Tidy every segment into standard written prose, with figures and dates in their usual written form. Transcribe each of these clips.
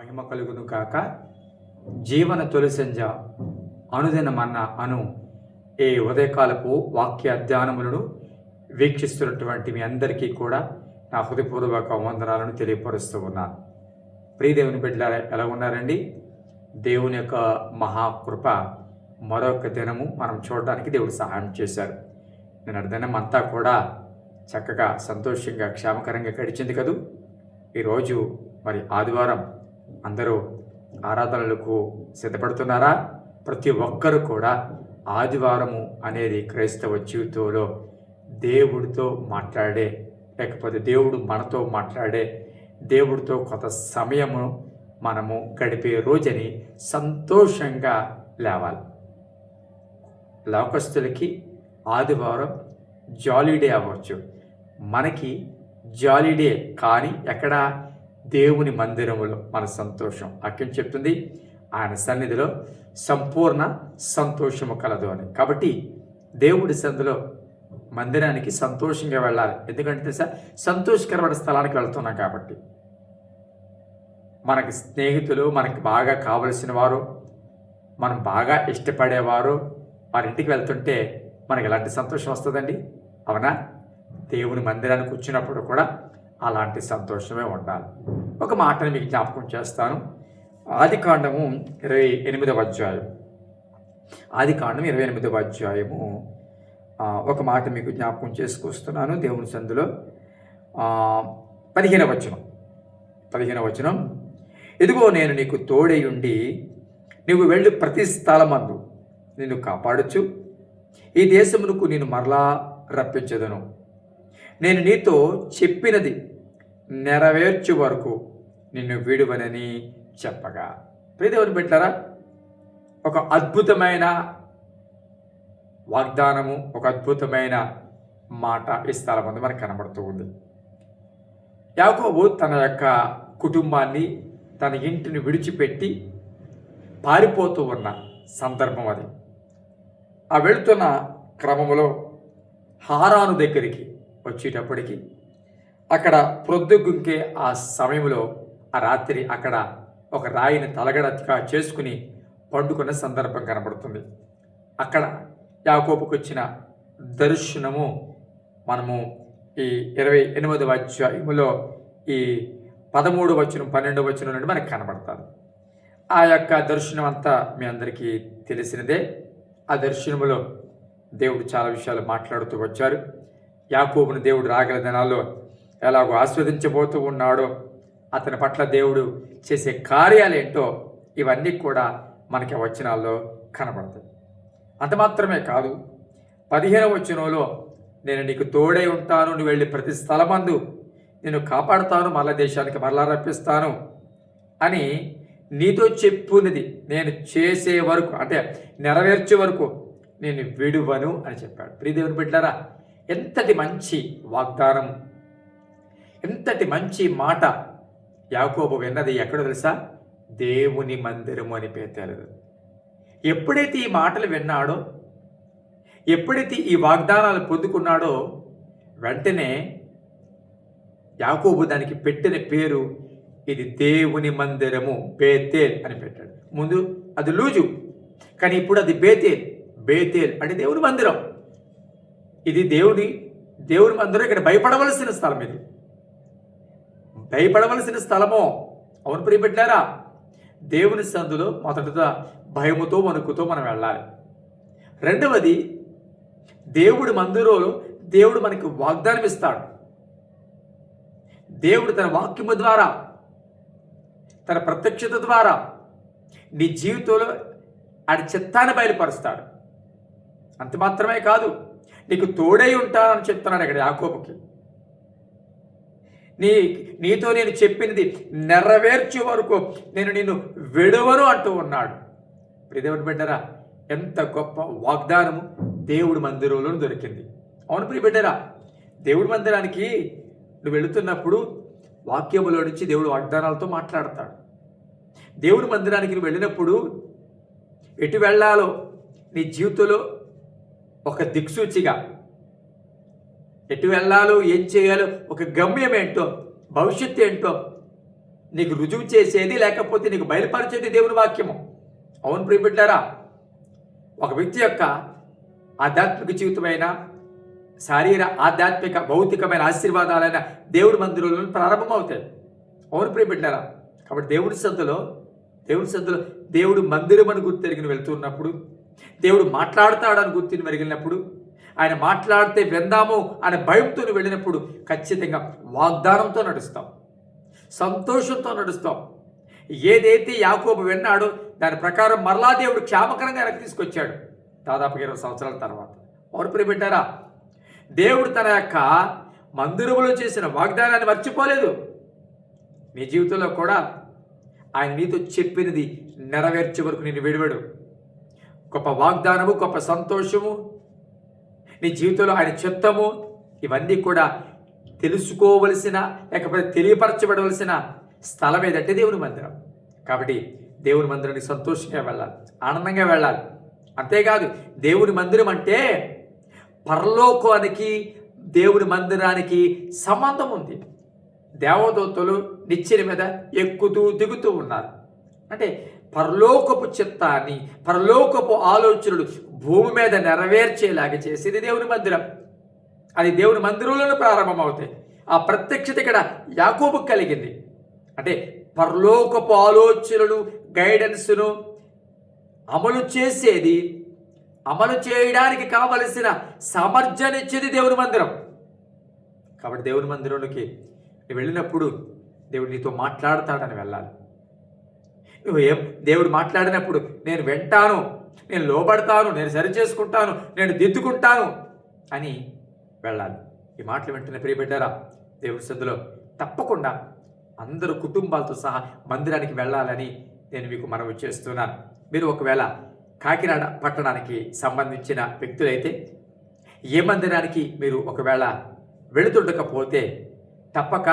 మహిమ కలుగును కాక. జీవన తొలి సంధ్య అనుదిన మన్నా అను ఈ ఉదయకాలపు వాక్య ధ్యానములను వీక్షిస్తున్నటువంటి మీ అందరికీ కూడా నా హృదయపూర్వక వందనాలను తెలియపరుస్తూ ఉన్నాను. ప్రియదేవుని బిడ్డలారా, ఎలా ఉన్నారండి? దేవుని యొక్క మహాకృప మరొక దినము మనం చూడడానికి దేవుడు సహాయం చేశారు. నేను దినం అంతా కూడా చక్కగా సంతోషంగా క్షేమకరంగా గడిచింది కదూ. ఈరోజు మరి ఆదివారం, అందరూ ఆరాధనలకు సిద్ధపడుతున్నారా? ప్రతి ఒక్కరు కూడా ఆదివారము అనేది క్రైస్తవ జీవితంలో దేవుడితో మాట్లాడే, లేకపోతే దేవుడు మనతో మాట్లాడే, దేవుడితో కొంత సమయము మనము గడిపే రోజని సంతోషంగా లేవాలి. లోకస్తులకి ఆదివారం జాలీడే అవ్వచ్చు, మనకి జాలీడే కానీ ఎక్కడ? దేవుని మందిరములో మన సంతోషం. వాక్యం చెప్తుంది, ఆయన సన్నిధిలో సంపూర్ణ సంతోషము కలదు అని. కాబట్టి దేవుడి సన్నిధిలో మందిరానికి సంతోషంగా వెళ్ళాలి. ఎందుకంటే తెలుసా, సంతోషకరమైన స్థలానికి వెళ్తున్నాం కాబట్టి. మనకి స్నేహితులు, మనకి బాగా కావలసిన వారు, మనం బాగా ఇష్టపడేవారు వారి ఇంటికి వెళ్తుంటే మనకి ఎలాంటి సంతోషం వస్తుందండి? అవునా? దేవుని మందిరానికి వచ్చినప్పుడు కూడా అలాంటి సంతోషమే ఉండాలి. ఒక మాటని మీకు జ్ఞాపకం చేస్తాను. ఆదికాండము 28వ అధ్యాయం. ఆదికాండం 28వ అధ్యాయము ఒక మాట మీకు జ్ఞాపకం చేసుకొస్తున్నాను. దేవుని సందులో 15వ వచనం. ఇదిగో నేను నీకు తోడై ఉండి నువ్వు వెళ్ళు ప్రతి స్థలమందు నిన్ను కాపాడచ్చు, ఈ దేశమునకు నేను మరలా రప్పించదను, నేను నీతో చెప్పినది నెరవేర్చు వరకు నిన్ను విడువనని చెప్పగా. ప్రియదేవుని బిడ్డలారా, ఒక అద్భుతమైన వాగ్దానము, ఒక అద్భుతమైన మాట ఈ స్థలం ముందు మనకు కనబడుతూ ఉంది. యాకోబు తన యొక్క కుటుంబాన్ని, తన ఇంటిని విడిచిపెట్టి పారిపోతూ ఉన్న సందర్భం అది. ఆ వెళుతున్న క్రమంలో హారాను దగ్గరికి వచ్చేటప్పటికి అక్కడ ప్రొద్దుగుంకే ఆ సమయంలో, ఆ రాత్రి అక్కడ ఒక రాయిని తలగడగా చేసుకుని పండుకున్న సందర్భం కనబడుతుంది. అక్కడ యాకోబుకు వచ్చిన దర్శనము మనము ఈ 28వ అధ్యాయములో ఈ 13వ వచనం 12వ వచనం నుండి మనకు కనబడతారు. ఆ యొక్క దర్శనం అంతా మీ అందరికీ తెలిసినదే. ఆ దర్శనములో దేవుడు చాలా విషయాలు మాట్లాడుతూ వచ్చారు. యాకోబును దేవుడు రాగల దినాల్లో ఎలాగో ఆస్వాదించబోతూ ఉన్నాడో, అతని పట్ల దేవుడు చేసే కార్యాలేంటో ఇవన్నీ కూడా మనకి వచనాల్లో కనబడతాయి. అంత మాత్రమే కాదు, 15వ వచనంలో నేను నీకు తోడై ఉంటాను, నువ్వు వెళ్ళి ప్రతి స్థలమందు నేను కాపాడుతాను, మరల దేశానికి మరలా రప్పిస్తాను అని నీతో చెప్పున్నది నేను చేసే వరకు, అంటే నెరవేర్చే వరకు నేను విడువను అని చెప్పాడు. ప్రియదేవుని బిడ్డలారా, ఎంతటి మంచి వాగ్దానం, ఎంతటి మంచి మాట యాకోబు విన్నది ఎక్కడో తెలుసా? దేవుని మందిరము అని పేర్చారు. ఎప్పుడైతే ఈ మాటలు విన్నాడో, ఎప్పుడైతే ఈ వాగ్దానాలు పొందుకున్నాడో, వెంటనే యాకోబు దానికి పెట్టిన పేరు, ఇది దేవుని మందిరము, బేతేల్ అని పెట్టాడు. ముందు అది లూజు, కానీ ఇప్పుడు అది బేతేల్. బేతేల్ అంటే దేవుని మందిరం. ఇది దేవుని మందిరం. ఇక్కడ భయపడవలసిన స్థలం, ఇది భయపడవలసిన స్థలము. అవును ప్రియబిడ్డలారా, దేవుని సందులో మొదటగా భయముతో వణుకుతో మనం వెళ్ళాలి. రెండవది, దేవుడి మందిరంలో దేవుడు మనకి వాగ్దానం ఇస్తాడు. దేవుడు తన వాక్యము ద్వారా, తన ప్రత్యక్షత ద్వారా నీ జీవితంలో ఆడి చిత్తాన్ని బయలుపరుస్తాడు. అంత మాత్రమే కాదు, నీకు తోడై ఉంటానని చెప్తున్నాడు ఇక్కడ యాకోబుకి. నీతో నేను చెప్పినది నెరవేర్చే వరకు నేను నిన్ను విడువను అంటూ ఉన్నాడు. ప్రియదేవుని బిడ్డరా, ఎంత గొప్ప వాగ్దానము దేవుడి మందిరంలో దొరికింది. అవును ప్రియబిడ్డరా, దేవుడి మందిరానికి నువ్వు వెళుతున్నప్పుడు వాక్యములో నుంచి దేవుడు వాగ్దానాలతో మాట్లాడతాడు. దేవుడి మందిరానికి నువ్వు వెళ్ళినప్పుడు ఎటు వెళ్ళాలో నీ జీవితంలో ఒక దిక్సూచిగా, ఎటు వెళ్ళాలో, ఏం చేయాలో, ఒక గమ్యం ఏంటో, భవిష్యత్తు ఏంటో నీకు రుజువు చేసేది, లేకపోతే నీకు బయలుపరిచేది దేవుని వాక్యము. అవును ప్రియబిడ్డారా, ఒక వ్యక్తి యొక్క ఆధ్యాత్మిక జీవితమైన, శారీర ఆధ్యాత్మిక భౌతికమైన ఆశీర్వాదాలైన దేవుడి మందిరంలో ప్రారంభమవుతాయి. అవును ప్రియబిడ్డారా, కాబట్టి దేవుడి సందులో దేవుడు మందిరం అని గుర్తెరిగిన వెళ్తున్నప్పుడు, దేవుడు మాట్లాడతాడని గుర్తిని మెరిగినప్పుడు, ఆయన మాట్లాడితే విందాము అనే భయంతో వెళ్ళినప్పుడు ఖచ్చితంగా వాగ్దానంతో నడుస్తాం, సంతోషంతో నడుస్తాం. ఏదైతే యాకోబు విన్నాడో దాని ప్రకారం మరలా దేవుడు క్షేమకరంగా వెనక్కి తీసుకొచ్చాడు దాదాపు 20 సంవత్సరాల తర్వాత. ఎవరు ప్రియబిడ్డారా, దేవుడు తన యొక్క మందిరములో చేసిన వాగ్దానాన్ని మర్చిపోలేదు. నీ జీవితంలో కూడా ఆయన నీతో చెప్పినది నెరవేర్చే వరకు నేను విడివడు. గొప్ప వాగ్దానము, గొప్ప సంతోషము, నీ జీవితంలో ఆయన చిత్తము, ఇవన్నీ కూడా తెలుసుకోవలసిన, లేకపోతే తెలియపరచబడవలసిన స్థలం ఏదంటే దేవుని మందిరం. కాబట్టి దేవుని మందిరానికి సంతోషంగా వెళ్ళాలి, ఆనందంగా వెళ్ళాలి. అంతేకాదు, దేవుని మందిరం అంటే పరలోకానికి దేవుని మందిరానికి సంబంధం ఉంది. దేవదూతలు నిచ్చెన మీద ఎక్కుతూ దిగుతూ ఉన్నారు. అంటే పరలోకపు చిత్తాన్ని, పరలోకపు ఆలోచనలు భూమి మీద నెరవేర్చేలాగా చేసేది దేవుని మందిరం. అది దేవుని మందిరంలోనే ప్రారంభమవుతాయి. ఆ ప్రత్యక్షత ఇక్కడ యాకోబుకు కలిగింది. అంటే పరలోకపు ఆలోచనలు, గైడెన్స్ను అమలు చేసేది, అమలు చేయడానికి కావలసిన సామర్థ్యాన్ని ఇచ్చేది దేవుని మందిరం. కాబట్టి దేవుని మందిరంలోకి నువ్వు వెళ్ళినప్పుడు దేవుడు నీతో మాట్లాడతాడని వెళ్ళాలి. దేవుడు మాట్లాడినప్పుడు నేను వింటాను, నేను లోబడతాను, నేను సరి చేసుకుంటాను, నేను దిద్దుకుంటాను అని వెళ్ళాలి. ఈ మాటలు వింటున్న ప్రియబిడ్డారా, దేవుడి సన్నిధిలో తప్పకుండా అందరూ కుటుంబాలతో సహా మందిరానికి వెళ్ళాలని నేను మీకు మనవి చేస్తున్నాను. మీరు ఒకవేళ కాకినాడ పట్టణానికి సంబంధించిన వ్యక్తులైతే ఏ మందిరానికి మీరు ఒకవేళ వెళుతుండకపోతే తప్పక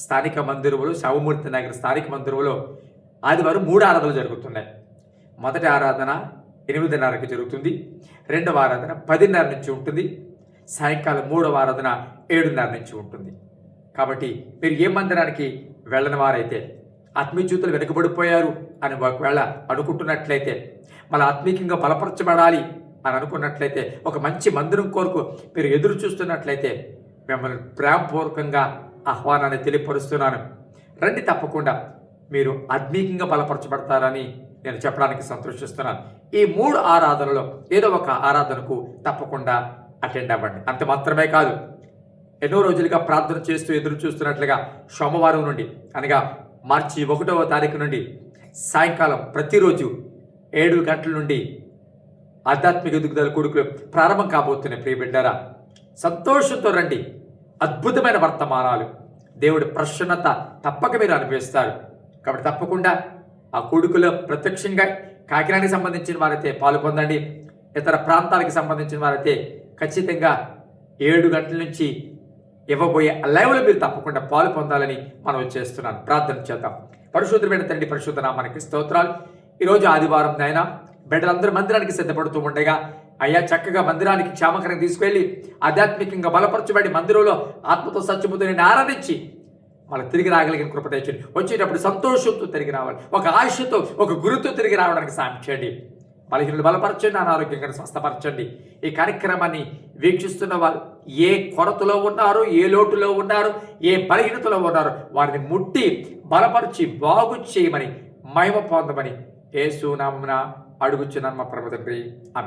స్థానిక మందిరంలో, శవమూర్తి నగర్ స్థానిక మందిరంలో ఆదివారం 3 ఆరాధనలు జరుగుతున్నాయి. మొదటి ఆరాధన 8:30కి జరుగుతుంది, రెండవ ఆరాధన 10:30 నుంచి ఉంటుంది, సాయంకాలం 3వ ఆరాధన 7:30 నుంచి ఉంటుంది. కాబట్టి మీరు ఏ మందిరానికి వెళ్ళని వారైతే, ఆత్మీయ జీవితంలో వెనుకబడిపోయారు అని ఒకవేళ అనుకుంటున్నట్లయితే, మళ్ళీ ఆత్మీయంగా బలపరచబడాలి అని అనుకున్నట్లయితే, ఒక మంచి మందిరం కొరకు మీరు ఎదురు చూస్తున్నట్లయితే మిమ్మల్ని ప్రేమపూర్వకంగా ఆహ్వానాన్ని తెలియపరుస్తున్నాను. రండి, తప్పకుండా మీరు ఆత్మీయంగా బలపరచబడతారని నేను చెప్పడానికి సంతోషిస్తున్నాను. ఈ 3 ఆరాధనలో ఏదో ఒక ఆరాధనకు తప్పకుండా అటెండ్ అవ్వండి. అంత మాత్రమే కాదు, ఎన్నో రోజులుగా ప్రార్థన చేస్తూ ఎదురు చూస్తున్నట్లుగా సోమవారం నుండి, అనగా మార్చి 1వ తారీఖు నుండి సాయంకాలం ప్రతిరోజు 7 గంటల నుండి ఆధ్యాత్మిక ఎదుగుదల కొడుకులు ప్రారంభం కాబోతున్నాయి. ప్రియబిడ్డారా, సంతోషంతో రండి. అద్భుతమైన వర్తమానాలు, దేవుడి ప్రసన్నత తప్పక మీరు అనుభవిస్తారు. కాబట్టి తప్పకుండా ఆ కొడుకులో ప్రత్యక్షంగా కాకినాడకి సంబంధించిన వారైతే పాలు పొందండి. ఇతర ప్రాంతాలకు సంబంధించిన వారైతే ఖచ్చితంగా 7 గంటల నుంచి ఇవ్వబోయే లైవ్లో మీరు తప్పకుండా పాలు పొందాలని మనం చేస్తున్నాను. ప్రార్థన చేద్దాం. పరిశుద్ధమైన తండ్రి, పరిశుద్ధ నామానికి స్తోత్రాలు. ఈరోజు ఆదివారం నాయన, బిడ్డలందరూ మందిరానికి సిద్ధపడుతూ ఉండగా అయ్యా, చక్కగా మందిరానికి క్షేమకరంగా తీసుకెళ్ళి ఆధ్యాత్మికంగా బలపరచబడి మందిరంలో ఆత్మతో సత్యముతో నేను ఆరాధించి మళ్ళీ తిరిగి రాగలిగిన కృప తెచ్చండి. వచ్చేటప్పుడు సంతోషంతో తిరిగి రావాలి, ఒక ఆశతో, ఒక గురితో తిరిగి రావడానికి సాయం చేయండి. బలహీనులు బలపరచండి, అనారోగ్యంగా స్వస్థపరచండి. ఈ కార్యక్రమాన్ని వీక్షిస్తున్న వారు ఏ కొరతలో ఉన్నారో, ఏ లోటులో ఉన్నారో, ఏ బలహీనతలో ఉన్నారో వారిని ముట్టి బలపరిచి బాగు చేయమని, మహిమ పొందమని యేసు నామమున అడుగుచున్నాను మా ప్రభువు తండ్రి. ఆమేన్.